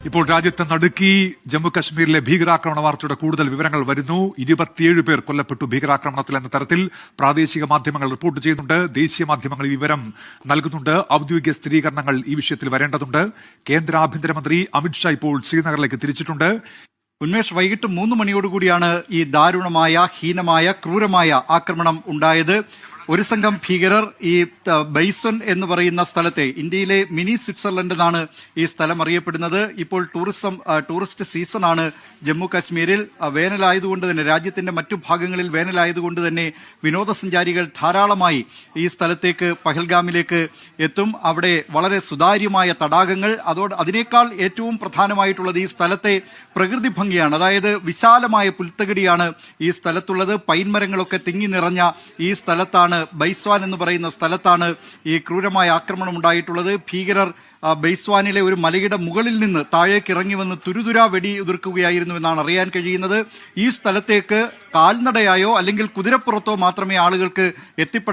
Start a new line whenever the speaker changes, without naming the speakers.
ഇപ്പോൾ രാജ്യത്തെ നടുക്കി ജമ്മു കശ്മീരിലെ ഭീകരാക്രമണ വാർത്തയുടെ കൂടുതൽ വിവരങ്ങൾ വരുന്നു. 27 പേർ കൊല്ലപ്പെട്ടു ഭീകരാക്രമണത്തിൽ എന്ന തരത്തിൽ പ്രാദേശിക മാധ്യമങ്ങൾ റിപ്പോർട്ട് ചെയ്യുന്നുണ്ട്. ദേശീയ മാധ്യമങ്ങൾ ഈ വിവരം നൽകുന്നുണ്ട്. ഔദ്യോഗിക സ്ഥിരീകരണങ്ങൾ ഈ വിഷയത്തിൽ വരേണ്ടതുണ്ട്. കേന്ദ്ര ആഭ്യന്തരമന്ത്രി അമിത്ഷാ ഇപ്പോൾ ശ്രീനഗറിലേക്ക് തിരിച്ചിട്ടുണ്ട്.
ഉന്മേഷ്, വൈകിട്ട് 3 മണിയോടുകൂടിയാണ് ഈ ദാരുണമായ, ഹീനമായ, ക്രൂരമായ ആക്രമണം ഉണ്ടായത്. ഒരു സംഘം ഭീകരർ ഈ ബൈസൺ എന്ന് പറയുന്ന സ്ഥലത്തെ, ഇന്ത്യയിലെ മിനി സ്വിറ്റ്സർലൻഡ് എന്നാണ് ഈ സ്ഥലം അറിയപ്പെടുന്നത്. ഇപ്പോൾ ടൂറിസ്റ്റ് സീസണാണ് ജമ്മു കാശ്മീരിൽ. വേനലായതുകൊണ്ട് തന്നെ, രാജ്യത്തിന്റെ മറ്റു ഭാഗങ്ങളിൽ വേനലായതുകൊണ്ട് തന്നെ വിനോദസഞ്ചാരികൾ ധാരാളമായി ഈ സ്ഥലത്തേക്ക്, പഹൽഗാമിലേക്ക് എത്തും. അവിടെ വളരെ സുതാര്യമായ തടാകങ്ങൾ, അതിനേക്കാൾ ഏറ്റവും പ്രധാനമായിട്ടുള്ളത് ഈ സ്ഥലത്തെ പ്രകൃതി ഭംഗിയാണ്. അതായത് വിശാലമായ പുൽത്തകിടിയാണ് ഈ സ്ഥലത്തുള്ളത്. പൈൻമരങ്ങളൊക്കെ തിങ്ങി നിറഞ്ഞ ഈ സ്ഥലത്താണ്, ബൈസ്വാൻ എന്ന് പറയുന്ന സ്ഥലത്താണ് ഈ ക്രൂരമായ ആക്രമണം ഉണ്ടായിട്ടുള്ളത്. ഭീകരർ ബൈസ്വാനിലെ ഒരു മലയുടെ മുകളിൽ നിന്ന് താഴേക്ക് ഇറങ്ങി വന്ന് തുരുതുരാ വെടി ഉതിർക്കുകയായിരുന്നു എന്നാണ് അറിയാൻ കഴിയുന്നത്. ഈ സ്ഥലത്തേക്ക് കാൽനടയായോ അല്ലെങ്കിൽ കുതിരപ്പുറത്തോ മാത്രമേ ആളുകൾക്ക് എത്തിപ്പെടാൻ